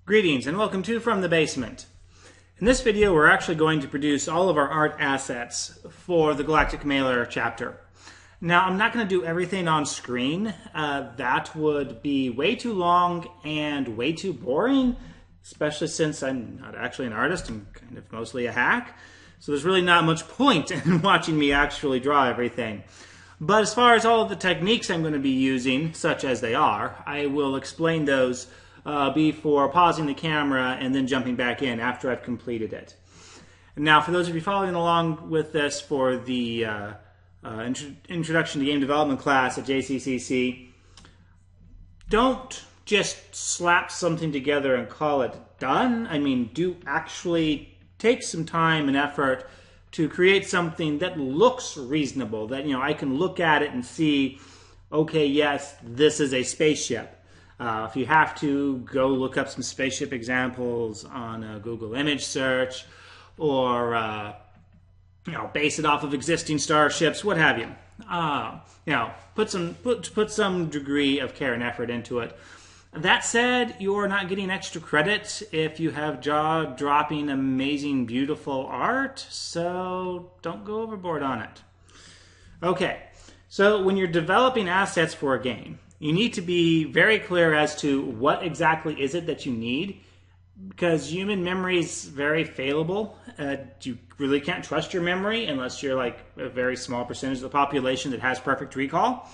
Greetings and welcome to From the Basement. In this video we're actually going to produce all of our art assets for the Galactic Mailer chapter. Now I'm not going to do everything on screen. That would be way too long and way too boring, especially since I'm not actually an artist, I'm kind of mostly a hack. So there's really not much point in watching me actually draw everything. But as far as all of the techniques I'm going to be using, such as they are, I will explain those before pausing the camera and then jumping back in after I've completed it. Now, for those of you following along with this for the Introduction to Game Development class at JCCC, don't just slap something together and call it done. I mean, do actually take some time and effort to create something that looks reasonable, that, you know, I can look at it and see, okay, yes, this is a spaceship. If you have to, go look up some spaceship examples on a Google image search, or base it off of existing starships, what have you. Put some degree of care and effort into it. That said, you're not getting extra credit if you have jaw-dropping, amazing, beautiful art, so don't go overboard on it. Okay, so when you're developing assets for a game, you need to be very clear as to what exactly is it that you need, because human memory is very fallible. You really can't trust your memory unless you're like a very small percentage of the population that has perfect recall.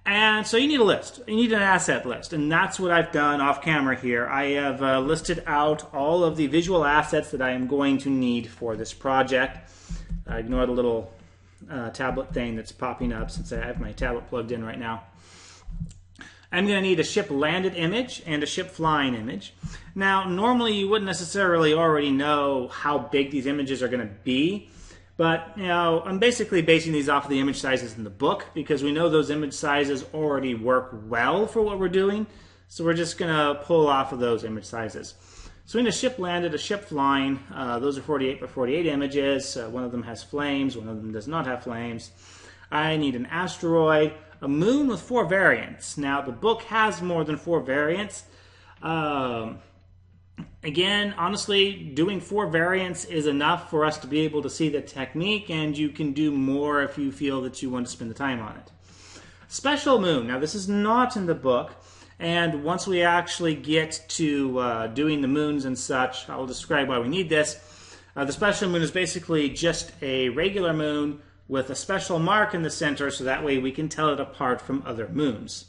And so you need a list. You need an asset list, and that's what I've done off camera here. I have listed out all of the visual assets that I am going to need for this project. Ignore the little tablet thing that's popping up since I have my tablet plugged in right now. I'm going to need a ship landed image and a ship flying image. Now, normally you wouldn't necessarily already know how big these images are going to be, but I'm basically basing these off of the image sizes in the book because we know those image sizes already work well for what we're doing, so we're just going to pull off of those image sizes. So we need a ship landed, a ship flying. Those are 48 by 48 images. One of them has flames, one of them does not have flames. I need an asteroid, a moon with 4 variants. Now, the book has more than 4 variants. Again, honestly, doing 4 variants is enough for us to be able to see the technique, and you can do more if you feel that you want to spend the time on it. Special moon. Now, this is not in the book, and once we actually get to doing the moons and such, I'll describe why we need this. The special moon is basically just a regular moon with a special mark in the center, so that way we can tell it apart from other moons.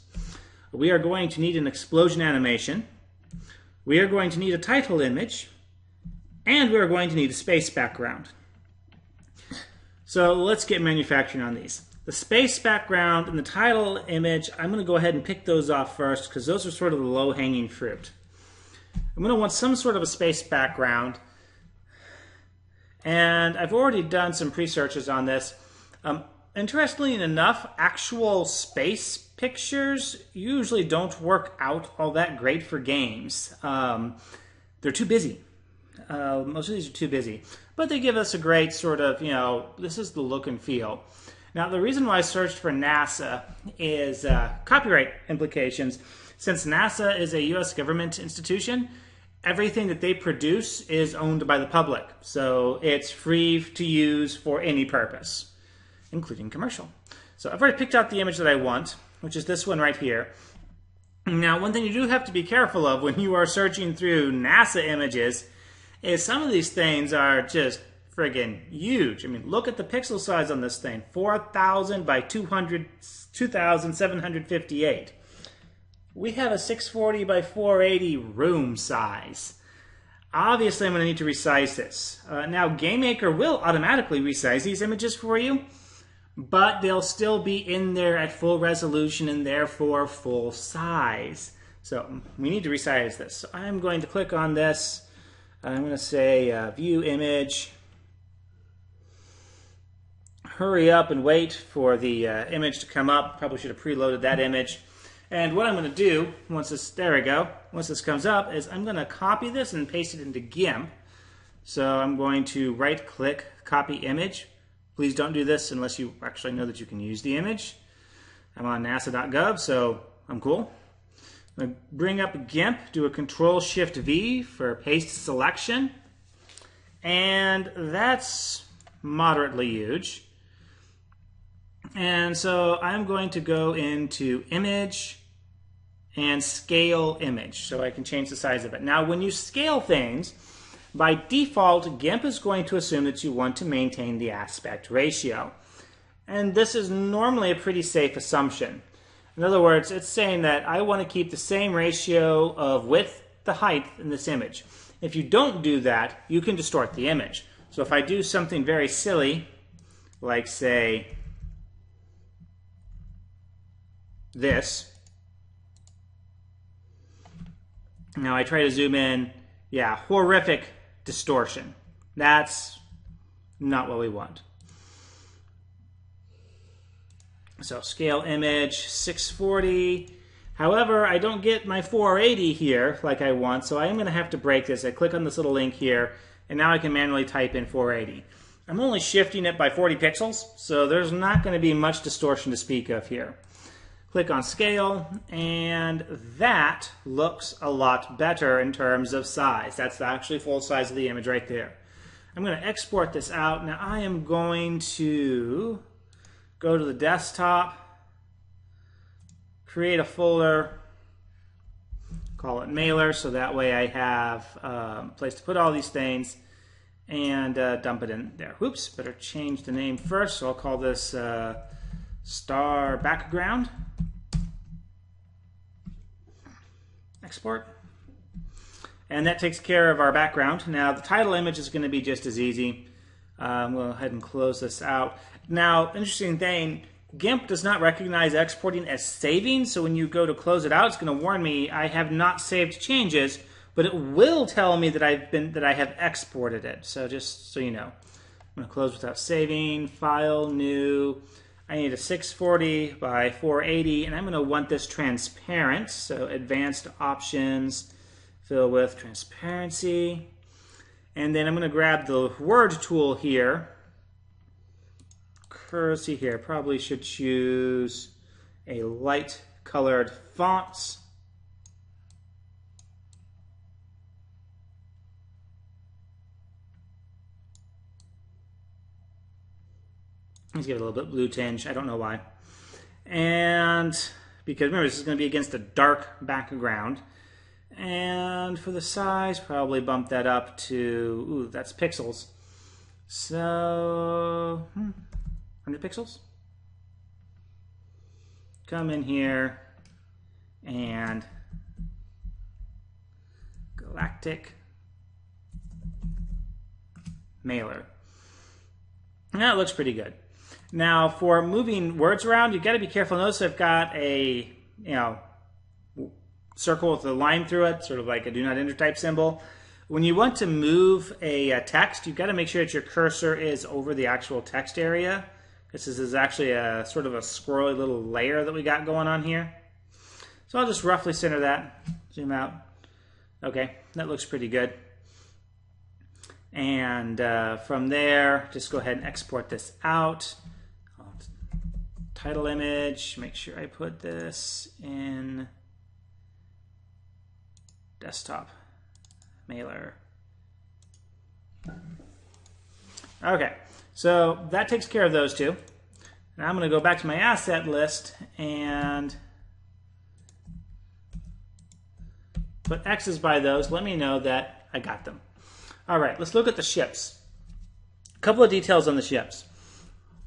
We are going to need an explosion animation. We are going to need a title image, and we are going to need a space background. So let's get manufacturing on these. The space background and the title image, I'm going to go ahead and pick those off first because those are sort of the low-hanging fruit. I'm going to want some sort of a space background, and I've already done some pre-searches on this. Interestingly enough, actual space pictures usually don't work out all that great for games. They're too busy. Most of these are too busy. But they give us a great sort of, this is the look and feel. Now, the reason why I searched for NASA is copyright implications. Since NASA is a U.S. government institution, everything that they produce is owned by the public. So it's free to use for any purpose, including commercial. So I've already picked out the image that I want, which is this one right here. Now, one thing you do have to be careful of when you are searching through NASA images is some of these things are just friggin' huge. I mean, look at the pixel size on this thing, 4,000 by 2,758. We have a 640 by 480 room size. Obviously, I'm going to need to resize this. Now, GameMaker will automatically resize these images for you, but they'll still be in there at full resolution and therefore full size. So we need to resize this. So I'm going to click on this. I'm going to say View Image. Hurry up and wait for the image to come up. Probably should have preloaded that image. And what I'm going to do, once this comes up, is I'm going to copy this and paste it into GIMP. So I'm going to right-click, copy image. Please don't do this unless you actually know that you can use the image. I'm on nasa.gov, so I'm cool. I'm I'm going to bring up GIMP, do a Control-Shift-V for paste selection. And that's moderately huge. And so I'm going to go into Image and Scale Image so I can change the size of it. Now, when you scale things, by default, GIMP is going to assume that you want to maintain the aspect ratio. And this is normally a pretty safe assumption. In other words, it's saying that I want to keep the same ratio of width to height in this image. If you don't do that, you can distort the image. So if I do something very silly, like say this, now I try to zoom in, yeah, horrific distortion. That's not what we want. So scale image 640. However, I don't get my 480 here like I want, so I am going to have to break this. I click on this little link here, and now I can manually type in 480. I'm only shifting it by 40 pixels, so there's not going to be much distortion to speak of here. Click on scale, and that looks a lot better in terms of size. That's actually full size of the image right there. I'm going to export this out. Now I am going to go to the desktop, create a folder, call it Mailer, so that way I have a place to put all these things, and dump it in there. Whoops, better change the name first, so I'll call this Star Background. Export. And that takes care of our background. Now the title image is going to be just as easy. We'll go ahead and close this out. Now, interesting thing, GIMP does not recognize exporting as saving, so when you go to close it out, it's going to warn me I have not saved changes, but it will tell me that I have exported it. So just so you know, I'm going to close without saving. File, new. I need a 640 by 480, and I'm going to want this transparent. So advanced options, fill with transparency. And then I'm going to grab the word tool here. See here, probably should choose a light colored fonts. Let's give it a little bit blue tinge. I don't know why. And because remember, this is going to be against a dark background. And for the size, probably bump that up to, ooh, that's pixels. So, 100 pixels. Come in here and Galactic Mailer. That looks pretty good. Now, for moving words around, you've got to be careful. Notice I've got a, circle with a line through it, sort of like a do not enter type symbol. When you want to move a text, you've got to make sure that your cursor is over the actual text area. This is actually a sort of a squirrely little layer that we got going on here. So I'll just roughly center that, zoom out. Okay, that looks pretty good. And from there, just go ahead and export this out. Title image, make sure I put this in desktop mailer. Okay, so that takes care of those two. Now I'm going to go back to my asset list and put X's by those. Let me know that I got them. All right, let's look at the ships. A couple of details on the ships.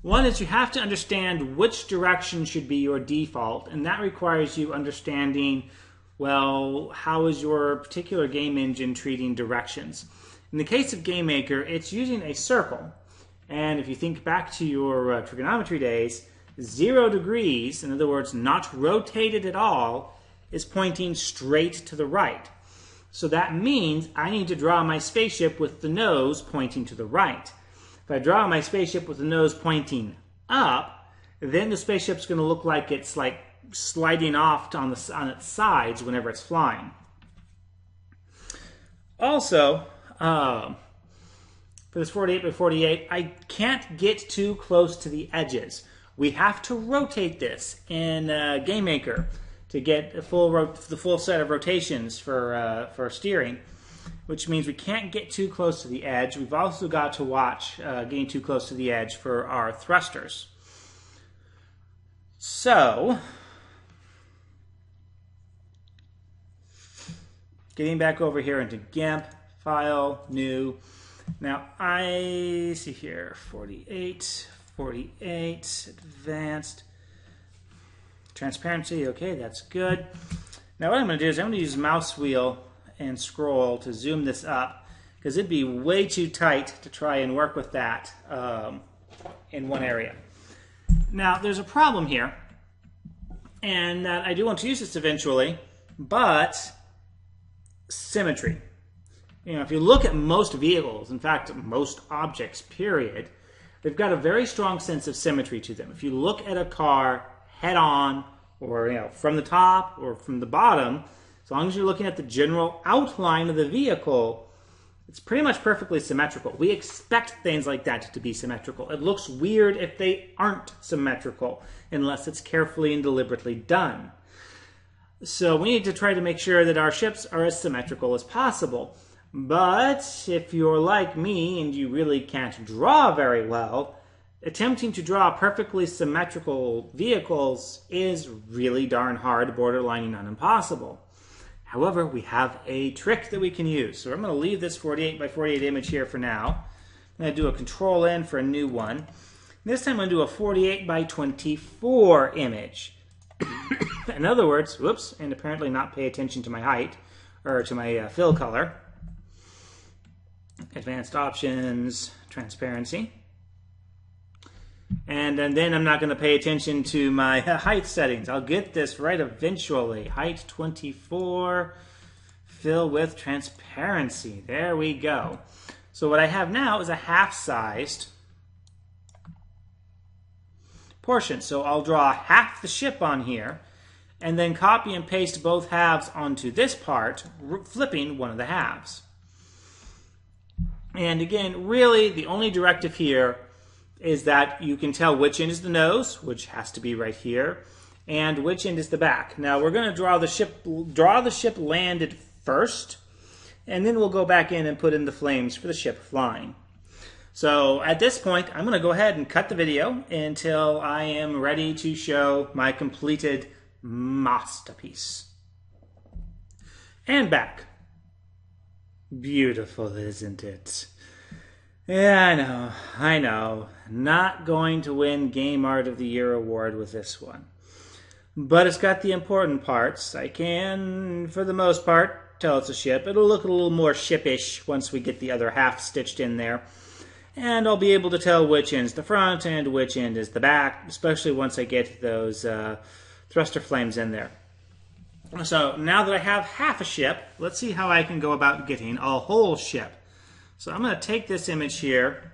One is you have to understand which direction should be your default, and that requires you understanding, well, how is your particular game engine treating directions? In the case of GameMaker, it's using a circle. And if you think back to your trigonometry days, 0 degrees, in other words, not rotated at all, is pointing straight to the right. So that means I need to draw my spaceship with the nose pointing to the right. If I draw my spaceship with the nose pointing up, then the spaceship's going to look like it's like sliding off on its sides whenever it's flying. Also, for this 48 by 48, I can't get too close to the edges. We have to rotate this in GameMaker to get the full set of rotations for steering, which means we can't get too close to the edge. We've also got to watch getting too close to the edge for our thrusters. So, getting back over here into GIMP, File, New. Now I see here 48, Advanced, Transparency. Okay, that's good. Now what I'm going to do is I'm going to use mouse wheel and scroll to zoom this up, because it'd be way too tight to try and work with that in one area. Now there's a problem here, and that I do want to use this eventually, but symmetry. You know, if you look at most vehicles, in fact, most objects, period, they've got a very strong sense of symmetry to them. If you look at a car head on, or from the top or from the bottom, as long as you're looking at the general outline of the vehicle, it's pretty much perfectly symmetrical. We expect things like that to be symmetrical. It looks weird if they aren't symmetrical, unless it's carefully and deliberately done. So we need to try to make sure that our ships are as symmetrical as possible. But if you're like me and you really can't draw very well, attempting to draw perfectly symmetrical vehicles is really darn hard, borderline not impossible. However, we have a trick that we can use. So I'm going to leave this 48 by 48 image here for now. I'm going to do a Control-N for a new one. This time I'm going to do a 48 by 24 image. In other words, whoops, and apparently not pay attention to my height, or to my fill color. Advanced Options, Transparency. And then I'm not going to pay attention to my height settings. I'll get this right eventually. Height 24, fill with transparency. There we go. So what I have now is a half-sized portion. So I'll draw half the ship on here, and then copy and paste both halves onto this part, flipping one of the halves. And again, really, the only directive here is that you can tell which end is the nose, which has to be right here, and which end is the back. Now we're going to draw the ship landed first, and then we'll go back in and put in the flames for the ship flying. So at this point, I'm going to go ahead and cut the video until I am ready to show my completed masterpiece. And back. Beautiful, isn't it? Yeah, I know. Not going to win Game Art of the Year award with this one. But it's got the important parts. I can, for the most part, tell it's a ship. It'll look a little more shipish once we get the other half stitched in there. And I'll be able to tell which end's the front and which end is the back, especially once I get those thruster flames in there. So now that I have half a ship, let's see how I can go about getting a whole ship. So I'm going to take this image here,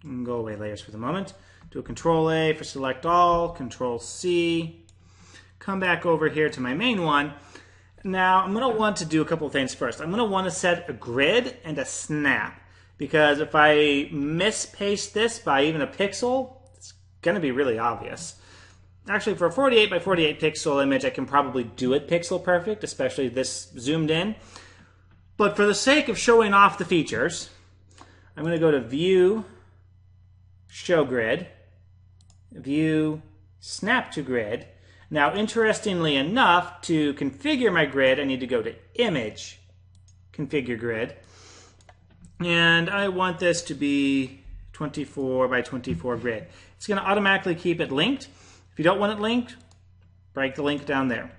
and go away layers for the moment, do a Control-A for select all, Control-C, come back over here to my main one. Now I'm going to want to do a couple of things first. I'm going to want to set a grid and a snap, because if I mispaste this by even a pixel, it's going to be really obvious. Actually, for a 48 by 48 pixel image, I can probably do it pixel perfect, especially this zoomed in. But for the sake of showing off the features, I'm going to go to View, Show Grid, View, Snap to Grid. Now, interestingly enough, to configure my grid, I need to go to Image, Configure Grid. And I want this to be 24 by 24 grid. It's going to automatically keep it linked. If you don't want it linked, break the link down there.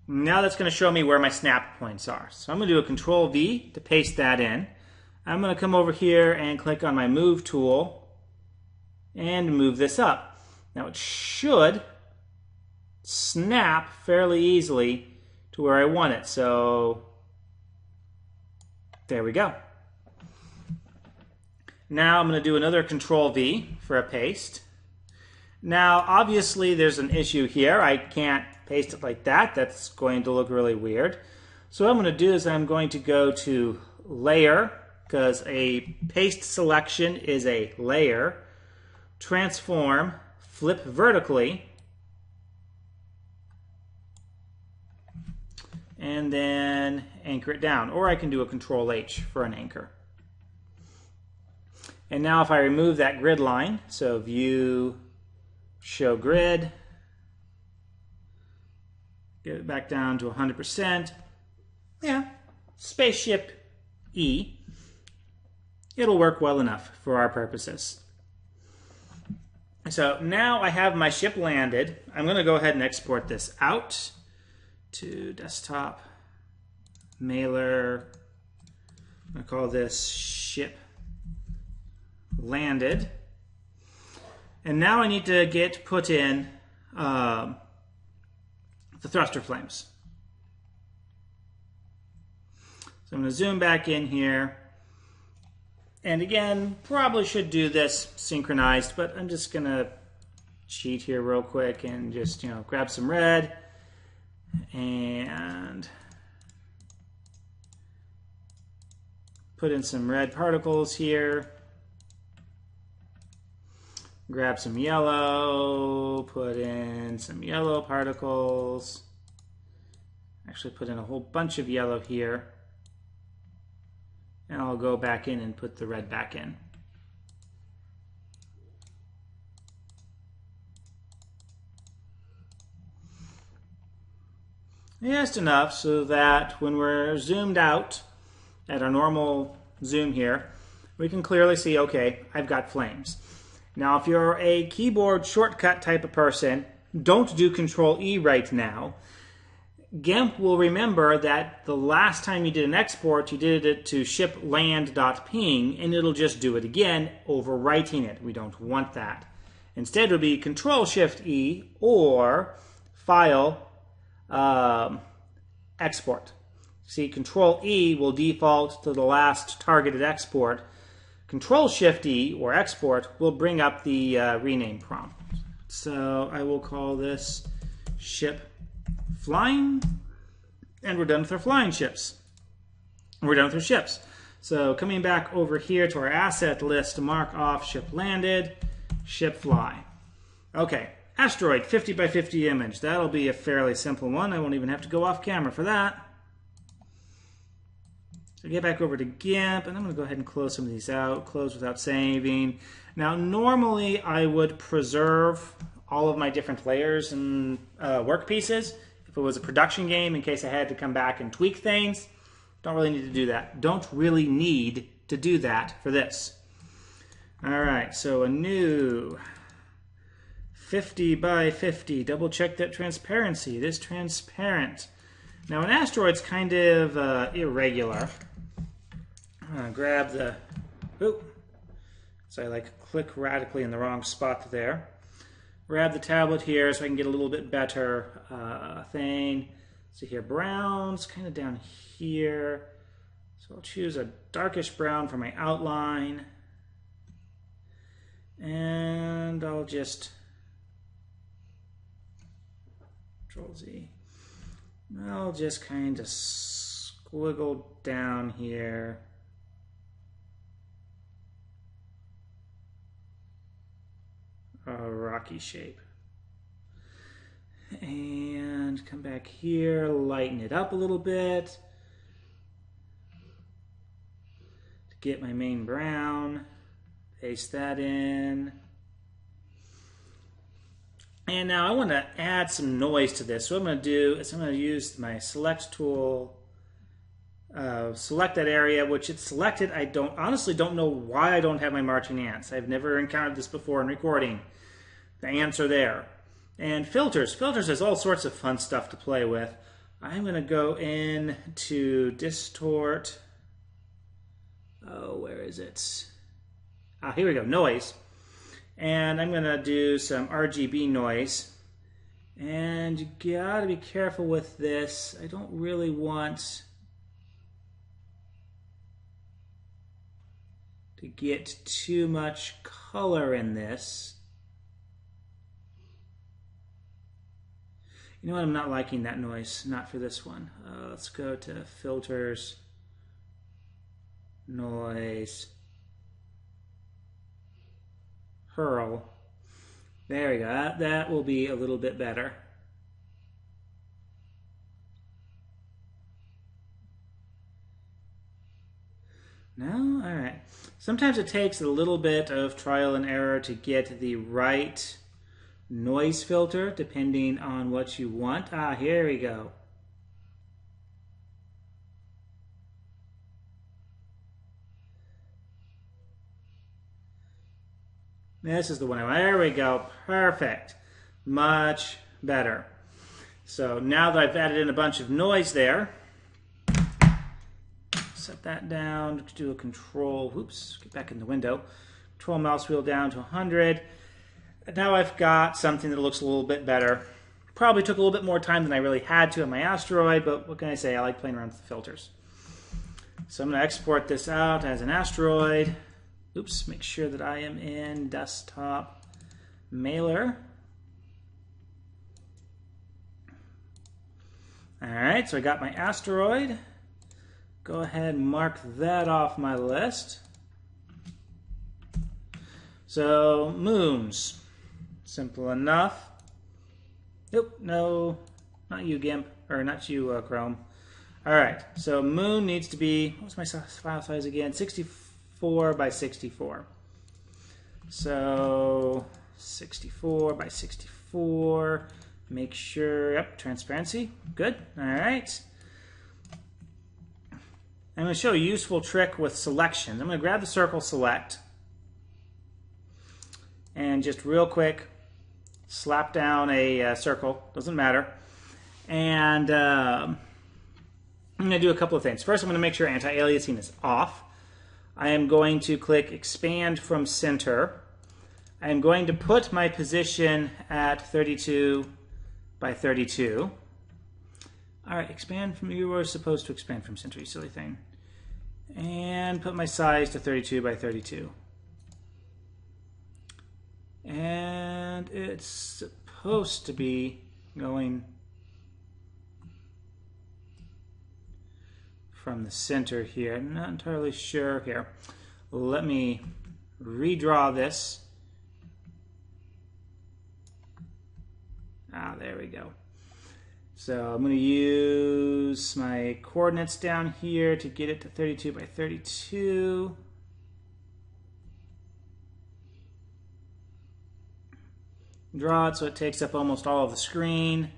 Now that's going to show me where my snap points are. So I'm going to do a Control-V to paste that in. I'm going to come over here and click on my Move tool and move this up. Now it should snap fairly easily to where I want it. So there we go. Now I'm going to do another Control-V for a paste. Now, obviously, there's an issue here. I can't paste it like that. That's going to look really weird. So what I'm going to do is I'm going to go to Layer, because a paste selection is a layer, Transform, Flip Vertically, and then anchor it down. Or I can do a Control H for an anchor. And now if I remove that grid line, so View, Show Grid, get it back down to 100%. Yeah, Spaceship E. It'll work well enough for our purposes. So now I have my ship landed. I'm going to go ahead and export this out to Desktop, Mailer. I'm going to call this Ship Landed. And now I need to put in the thruster flames. So I'm going to zoom back in here. And again, probably should do this synchronized, but I'm just going to cheat here real quick and just, grab some red and put in some red particles here. Grab some yellow, put in some yellow particles. Actually put in a whole bunch of yellow here. And I'll go back in and put the red back in. Just enough so that when we're zoomed out at our normal zoom here, we can clearly see, okay, I've got flames. Now, if you're a keyboard shortcut type of person, don't do Control E right now. GIMP will remember that the last time you did an export, you did it to shipland.ping, and it'll just do it again, overwriting it. We don't want that. Instead, it would be Control-Shift-E or File Export. See, Control-E will default to the last targeted export. Control-Shift-E or Export will bring up the rename prompt. So I will call this Ship Flying, and we're done with our flying ships. We're done with our ships. So coming back over here to our asset list, mark off ship landed, ship fly. Okay, asteroid 50 by 50 image. That'll be a fairly simple one. I won't even have to go off camera for that. So get back over to GIMP, and I'm going to go ahead and close some of these out. Close without saving. Now normally I would preserve all of my different layers and work pieces. If it was a production game, in case I had to come back and tweak things, don't really need to do that. Don't really need to do that for this. All right, so a new 50 by 50. Double check that transparency. It is transparent. Now an asteroid's kind of irregular. I'm gonna grab the, so I click radically in the wrong spot there. Grab the tablet here so I can get a little bit better thing. So here, brown's kind of down here. So I'll choose a darkish brown for my outline. And I'll just Control Z. I'll just kind of squiggle down here. A rocky shape. And come back here, lighten it up a little bit to get my main brown. Paste that in. And now I want to add some noise to this. So what I'm going to do is I'm going to use my select tool, select that area, which it's selected. I honestly don't know why I don't have my marching ants. I've never encountered this before in recording. The ants are there. And filters. Filters has all sorts of fun stuff to play with. I'm going to go in to distort. Oh, where is it? Ah, here we go, noise. And I'm going to do some RGB noise. And you got to be careful with this. I don't really want to get too much color in this. You know what, I'm not liking that noise, not for this one. Let's go to filters, noise, hurl. There we go, that will be a little bit better. No? All right. Sometimes it takes a little bit of trial and error to get the right noise filter, depending on what you want. Ah, here we go. This is the one. There we go. Perfect. Much better. So now that I've added in a bunch of noise there, set that down to do a control. Whoops, get back in the window. Control mouse wheel down to 100. Now I've got something that looks a little bit better. Probably took a little bit more time than I really had to on my Asteroid, but what can I say? I like playing around with the filters. So I'm going to export this out as an Asteroid. Oops, make sure that I am in Desktop Mailer. All right, so I got my Asteroid. Go ahead and mark that off my list. So, moons. Simple enough. Nope, no, not you, GIMP, or not you, Chrome. All right, so moon needs to be, what's my file size again? 64 by 64. So, 64 by 64. Make sure, yep, transparency, good, all right. I'm going to show a useful trick with selections. I'm going to grab the circle select and just real quick slap down a circle, doesn't matter. And I'm going to do a couple of things. First, I'm going to make sure anti-aliasing is off. I am going to click expand from center. I am going to put my position at 32 by 32. All right, expand from, you were supposed to expand from center, you silly thing. And put my size to 32 by 32. And it's supposed to be going from the center here. I'm not entirely sure here. Let me redraw this. Ah, there we go. So I'm going to use my coordinates down here to get it to 32 by 32. Draw it so it takes up almost all of the screen.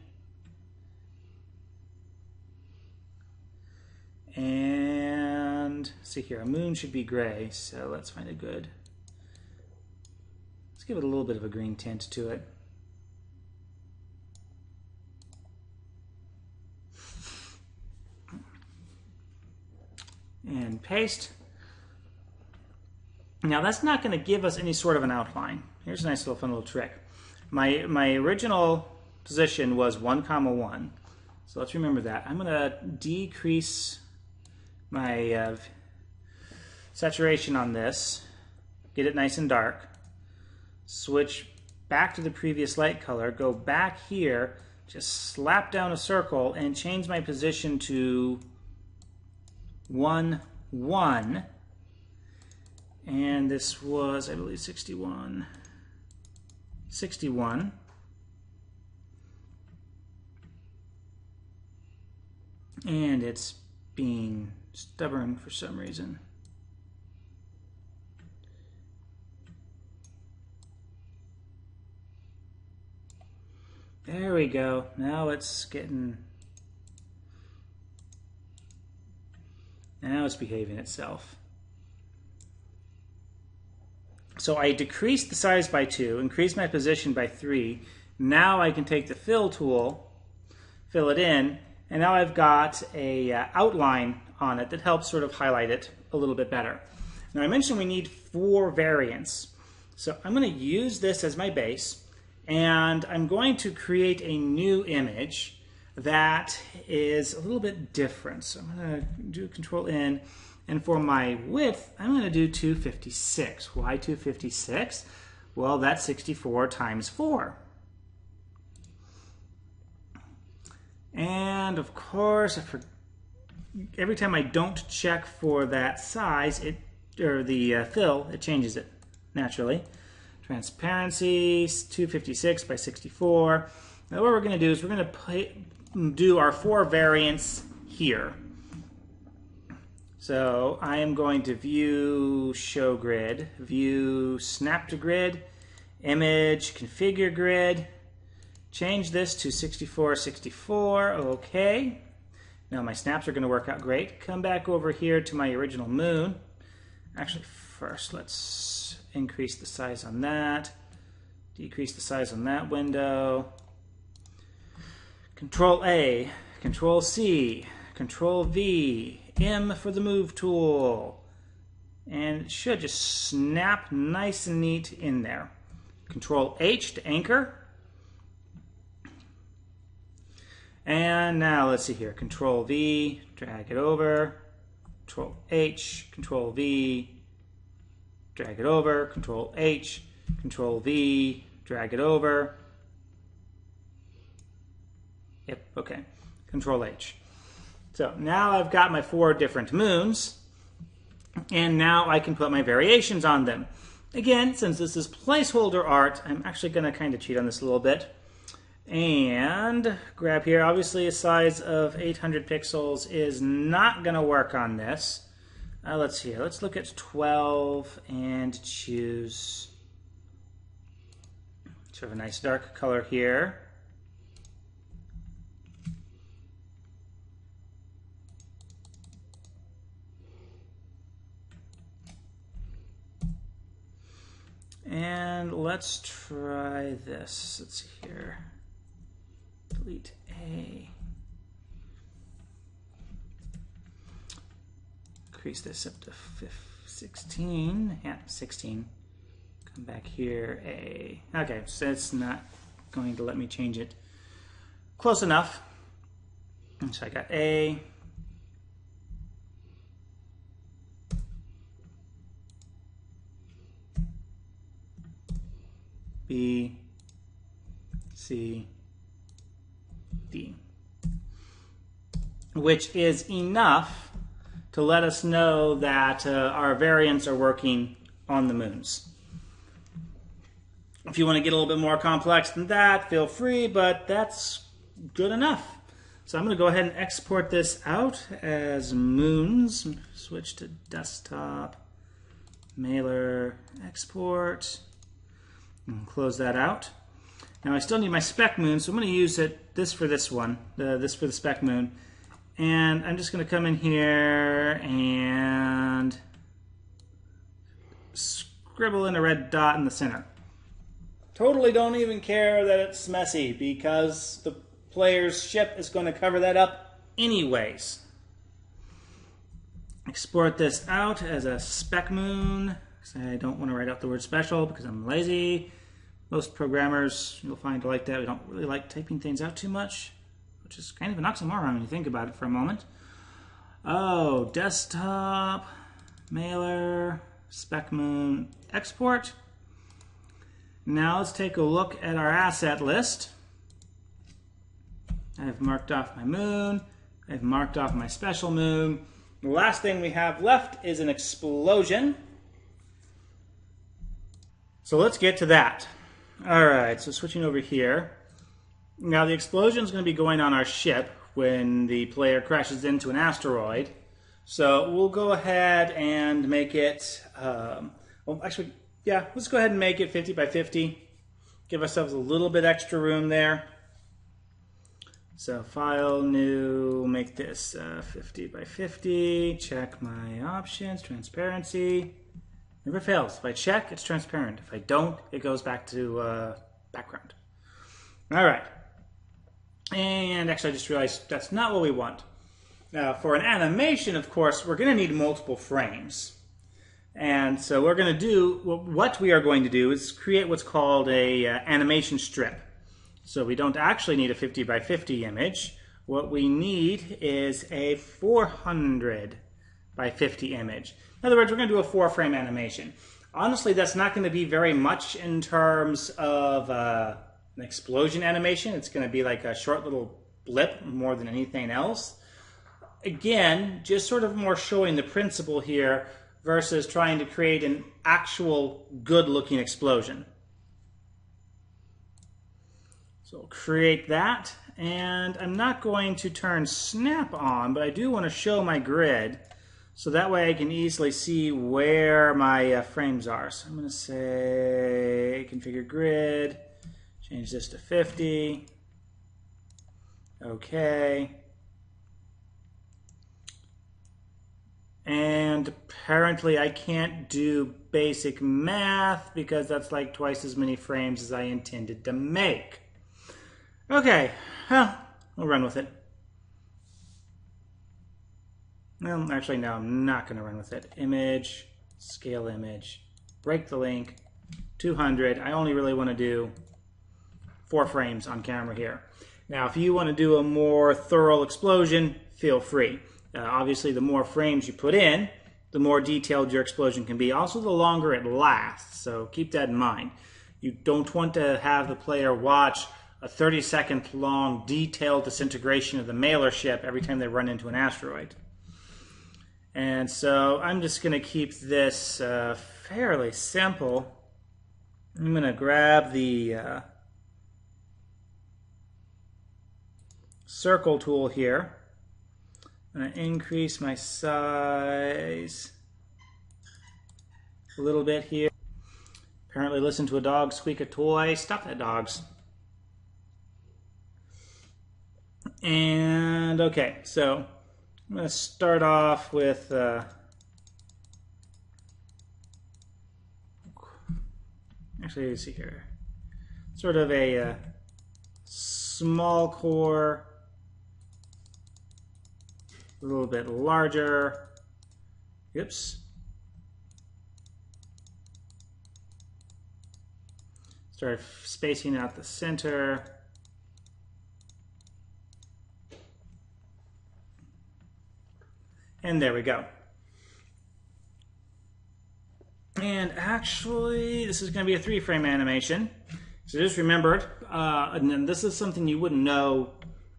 And see here, a moon should be gray, so let's find a good. Let's give it a little bit of a green tint to it. And paste. Now that's not going to give us any sort of an outline. Here's a nice little fun little trick. My original position was 1, 1. So let's remember that. I'm going to decrease my saturation on this, get it nice and dark, switch back to the previous light color, go back here, just slap down a circle and change my position to 1, 1. And this was, I believe, 61. 61. And it's being stubborn for some reason. There we go. Now it's getting... Now it's behaving itself. So I decreased the size by 2, increased my position by 3. Now I can take the fill tool, fill it in, and now I've got a outline on it that helps sort of highlight it a little bit better. Now I mentioned we need 4 variants. So I'm going to use this as my base, and I'm going to create a new image that is a little bit different. So I'm going to do Control N. And for my width, I'm going to do 256. Why 256? Well, that's 64 times 4. And of course, every time I don't check for that size, or the fill, it changes it naturally. Transparency, 256 by 64. Now what we're going to do is we're going to do our 4 variants here. So I am going to view show grid, view snap to grid, image, configure grid, change this to 6464, okay. Now my snaps are going to work out great. Come back over here to my original moon. Actually, first let's increase the size on that, decrease the size on that window. Control A, Control C, Control V, M for the move tool. And it should just snap nice and neat in there. Control H to anchor. And now let's see here. Control V, drag it over. Control H, Control V, drag it over. Control H, Control V, drag it over. Yep, okay. Control H. So now I've got my 4 different moons, and now I can put my variations on them. Again, since this is placeholder art, I'm actually going to kind of cheat on this a little bit. And grab here, obviously a size of 800 pixels is not going to work on this. Let's see here, let's look at 12 and choose sort of a nice dark color here. And let's try this. Let's see here. Delete A. Increase this up to 16. Yeah, 16. Come back here. A. Okay, so it's not going to let me change it. Close enough. And so I got A. B, C, D, which is enough to let us know that our variants are working on the moons. If you want to get a little bit more complex than that, feel free, but that's good enough. So I'm going to go ahead and export this out as moons. Switch to desktop, mailer, export. And close that out. Now I still need my spec moon, so I'm going to use this for this one, this for the spec moon. And I'm just going to come in here and scribble in a red dot in the center. Totally don't even care that it's messy because the player's ship is going to cover that up anyways. Export this out as a spec moon. I don't want to write out the word special because I'm lazy. Most programmers, you'll find, like that. We don't really like typing things out too much, which is kind of an oxymoron when you think about it for a moment. Oh, desktop, mailer, spec moon, export. Now let's take a look at our asset list. I've marked off my moon. I've marked off my special moon. The last thing we have left is an explosion. So let's get to that. All right, so switching over here. Now the explosion is going to be going on our ship when the player crashes into an asteroid. So we'll go ahead and make it, well actually, yeah, let's go ahead and make it 50 by 50. Give ourselves a little bit extra room there. So file, new, make this 50 by 50. Check my options, transparency. Never fails. If I check, it's transparent. If I don't, it goes back to background. All right. And actually, I just realized that's not what we want. Now, for an animation, of course, we're going to need multiple frames. And so we're going to do, what we are going to do is create what's called a animation strip. So we don't actually need a 50 by 50 image. What we need is a 400 by 50 image. In other words, we're going to do a 4-frame animation. Honestly, that's not going to be very much in terms of an explosion animation. It's going to be like a short little blip more than anything else. Again, just sort of more showing the principle here versus trying to create an actual good-looking explosion. So create that, and I'm not going to turn snap on, but I do want to show my grid. So that way I can easily see where my frames are. So I'm going to say configure grid, change this to 50. Okay. And apparently I can't do basic math because that's like twice as many frames as I intended to make. Okay, well, we'll run with it. Well, actually, no, I'm not going to run with it. Image, scale image, break the link, 200. I only really want to do 4 frames on camera here. Now, if you want to do a more thorough explosion, feel free. Obviously, the more frames you put in, the more detailed your explosion can be. Also, the longer it lasts, so keep that in mind. You don't want to have the player watch a 30-second long detailed disintegration of the mailer ship every time they run into an asteroid. And so I'm just going to keep this fairly simple. I'm going to grab the circle tool here. I'm going to increase my size a little bit here. Apparently listen to a dog squeak a toy. Stop that, dogs. And okay, so I'm going to start off with actually, let's see here, sort of a small core, a little bit larger. Oops. Start spacing out the center. And there we go. And actually, this is going to be a 3-frame animation. So just remembered, and then this is something you wouldn't know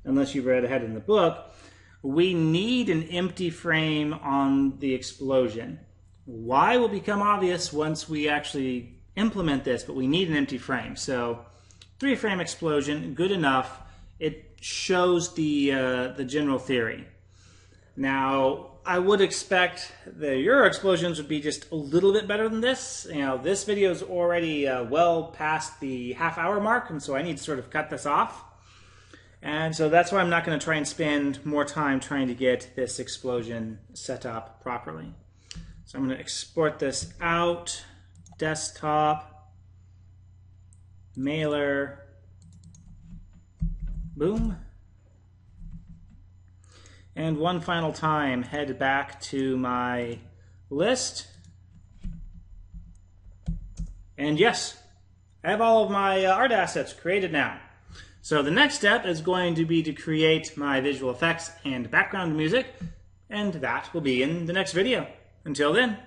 unless you read ahead in the book. We need an empty frame on the explosion. Why will become obvious once we actually implement this, but we need an empty frame. So 3-frame explosion, good enough. It shows the general theory. Now, I would expect that your explosions would be just a little bit better than this. You know, this video is already well past the half-hour mark, and so I need to sort of cut this off. And so that's why I'm not going to try and spend more time trying to get this explosion set up properly. So I'm going to export this out, desktop, mailer, boom. And one final time, head back to my list. And yes, I have all of my art assets created now. So the next step is going to be to create my visual effects and background music, and that will be in the next video. Until then.